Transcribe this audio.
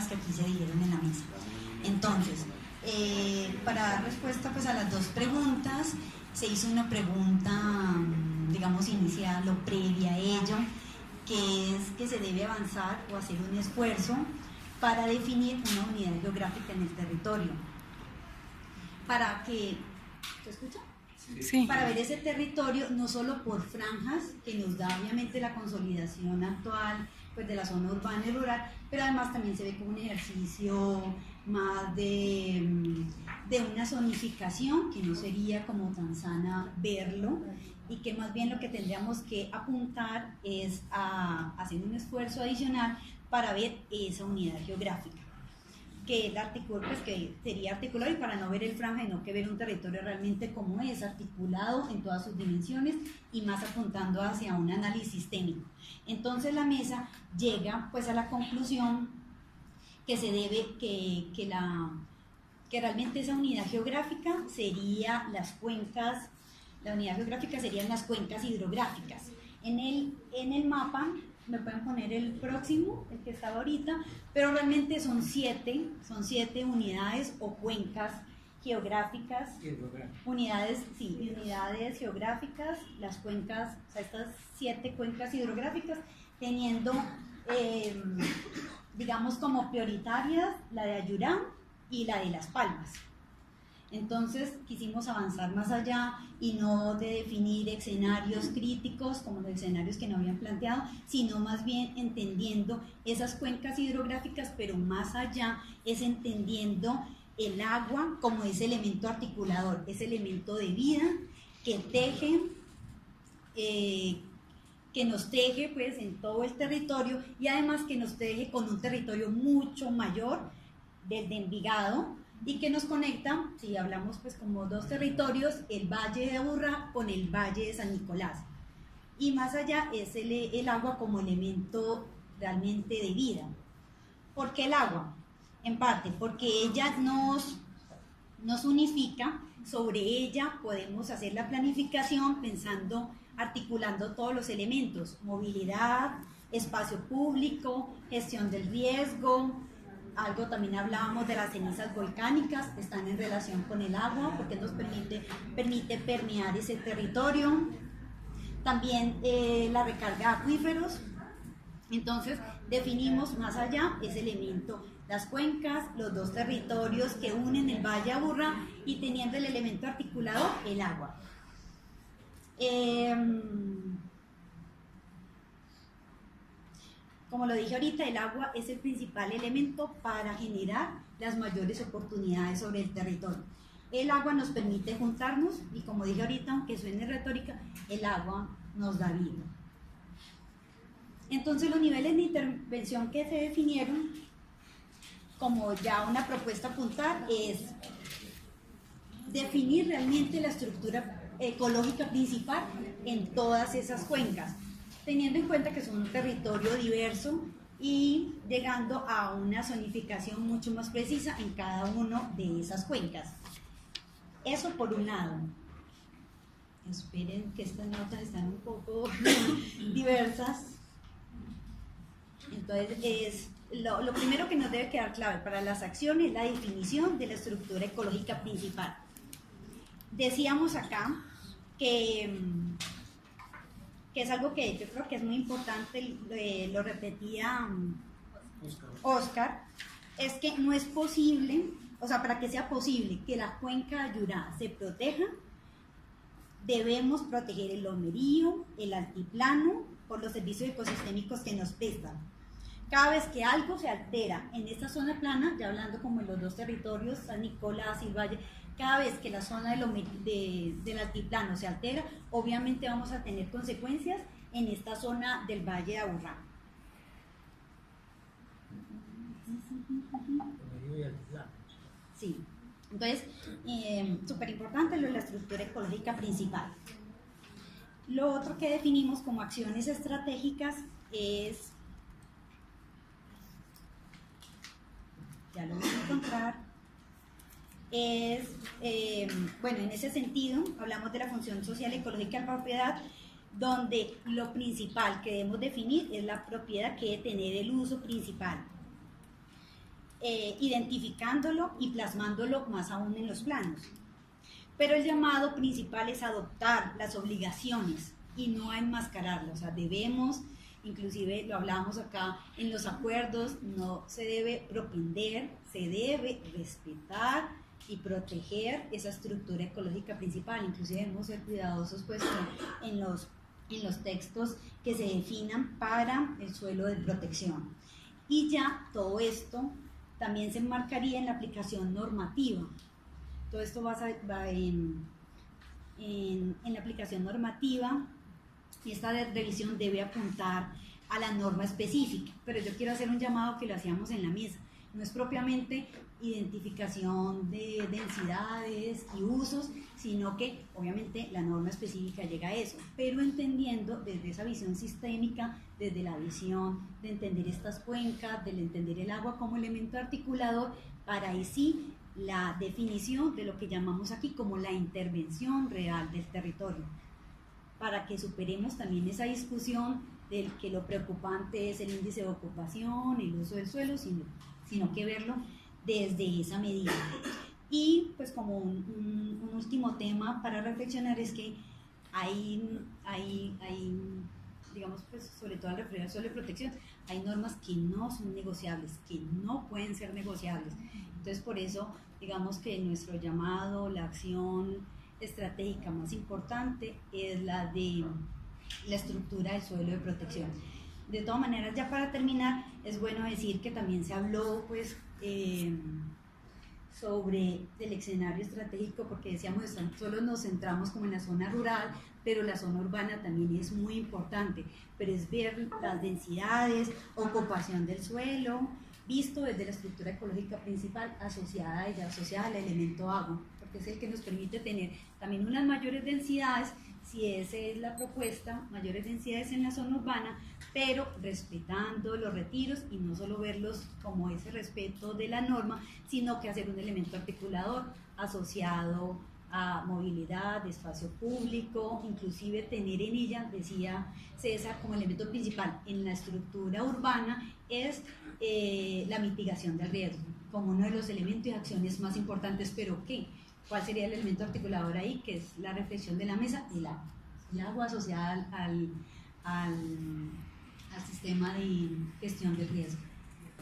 que aquí se dieron en la mesa. Entonces, para dar respuesta pues a las dos preguntas, se hizo una pregunta, digamos, inicial o previa a ello, que es que se debe avanzar o hacer un esfuerzo para definir una unidad geográfica en el territorio. Para que, ¿se escucha? Sí. Para ver ese territorio no solo por franjas, que nos da obviamente la consolidación actual pues, de la zona urbana y rural, pero además también se ve como un ejercicio más de una zonificación, que no sería como tan sana verlo, y que más bien lo que tendríamos que apuntar es a hacer un esfuerzo adicional para ver esa unidad geográfica, que el artículo, pues que sería articulado, y para no ver el franja, no que ver un territorio realmente como es, articulado en todas sus dimensiones y más apuntando hacia un análisis técnico. Entonces la mesa llega pues a la conclusión que se debe, que realmente esa unidad geográfica sería las cuencas, la unidad geográfica serían las cuencas hidrográficas. En el mapa, me pueden poner el próximo, el que estaba ahorita, pero realmente son siete unidades o cuencas geográficas, unidades geográficas, las cuencas, o sea, estas 7 cuencas hidrográficas, teniendo, digamos, como prioritarias la de Ayurá y la de Las Palmas. Entonces quisimos avanzar más allá y no de definir escenarios críticos como los escenarios que no habían planteado, sino más bien entendiendo esas cuencas hidrográficas, pero más allá es entendiendo el agua como ese elemento articulador, ese elemento de vida que teje, que nos teje pues en todo el territorio, y además que nos teje con un territorio mucho mayor desde Envigado, y que nos conecta, si hablamos pues como dos territorios, el Valle de Aburrá con el Valle de San Nicolás, y más allá es el agua como elemento realmente de vida. ¿Por qué el agua? En parte porque ella nos unifica, sobre ella podemos hacer la planificación pensando, articulando todos los elementos: movilidad, espacio público, gestión del riesgo. Algo también hablábamos de las cenizas volcánicas, están en relación con el agua porque nos permite permear ese territorio. También la recarga de acuíferos. Entonces definimos más allá ese elemento, las cuencas, los dos territorios que unen el Valle Aburrá, y teniendo el elemento articulador, el agua. Como lo dije ahorita, el agua es el principal elemento para generar las mayores oportunidades sobre el territorio. El agua nos permite juntarnos y, como dije ahorita, aunque suene retórica, el agua nos da vida. Entonces los niveles de intervención que se definieron como ya una propuesta a puntar es definir realmente la estructura ecológica principal en todas esas cuencas, teniendo en cuenta que son un territorio diverso y llegando a una zonificación mucho más precisa en cada una de esas cuencas. Eso por un lado. Esperen que estas notas están un poco diversas. Entonces, lo primero que nos debe quedar clave para las acciones es la definición de la estructura ecológica principal. Decíamos acá que es algo que yo creo que es muy importante, lo repetía Oscar, es que no es posible, o sea, para que sea posible que la cuenca de Ayurá se proteja, debemos proteger el lomerío, el altiplano, por los servicios ecosistémicos que nos prestan. Cada vez que algo se altera en esta zona plana, ya hablando como en los dos territorios, San Nicolás y el Valle, cada vez que la zona del altiplano se altera, obviamente vamos a tener consecuencias en esta zona del Valle de Aburrá. Sí, entonces, súper importante lo de la estructura ecológica principal. Lo otro que definimos como acciones estratégicas es, ya lo voy a encontrar, es, bueno, en ese sentido hablamos de la función social ecológica de la propiedad, donde lo principal que debemos definir es la propiedad que debe tener el uso principal. identificándolo y plasmándolo más aún en los planos. Pero el llamado principal es adoptar las obligaciones y no a enmascararlas. O sea, debemos, inclusive lo hablábamos acá en los acuerdos, no se debe propender, se debe respetar y proteger esa estructura ecológica principal. Inclusive debemos ser cuidadosos pues, en los textos que se definan para el suelo de protección. Y ya todo esto también se enmarcaría en la aplicación normativa. Todo esto va en la aplicación normativa, y esta revisión debe apuntar a la norma específica, pero yo quiero hacer un llamado que lo hacíamos en la mesa. No es propiamente identificación de densidades y usos, sino que obviamente la norma específica llega a eso, pero entendiendo desde esa visión sistémica, desde la visión de entender estas cuencas, del entender el agua como elemento articulador, para ahí sí la definición de lo que llamamos aquí como la intervención real del territorio, para que superemos también esa discusión del que lo preocupante es el índice de ocupación, el uso del suelo, sino que verlo desde esa medida. Y pues como un último tema para reflexionar es que hay digamos, pues sobre todo al referir al suelo de protección, hay normas que no son negociables, que no pueden ser negociables. Entonces por eso digamos que nuestro llamado, la acción estratégica más importante es la de la estructura del suelo de protección. De todas maneras, ya para terminar, es bueno decir que también se habló pues sobre el escenario estratégico, porque decíamos, solo nos centramos como en la zona rural, pero la zona urbana también es muy importante, pero es ver las densidades, ocupación del suelo, visto desde la estructura ecológica principal asociada a ella, asociada al elemento agua, porque es el que nos permite tener también unas mayores densidades, si esa es la propuesta, mayores densidades en la zona urbana, pero respetando los retiros y no solo verlos como ese respeto de la norma, sino que hacer un elemento articulador asociado a movilidad, espacio público, inclusive tener en ella, decía César, como elemento principal en la estructura urbana es la mitigación del riesgo, como uno de los elementos y acciones más importantes, pero ¿qué? ¿Cuál sería el elemento articulador ahí? Que es la reflexión de la mesa, el agua asociada al sistema de gestión del riesgo.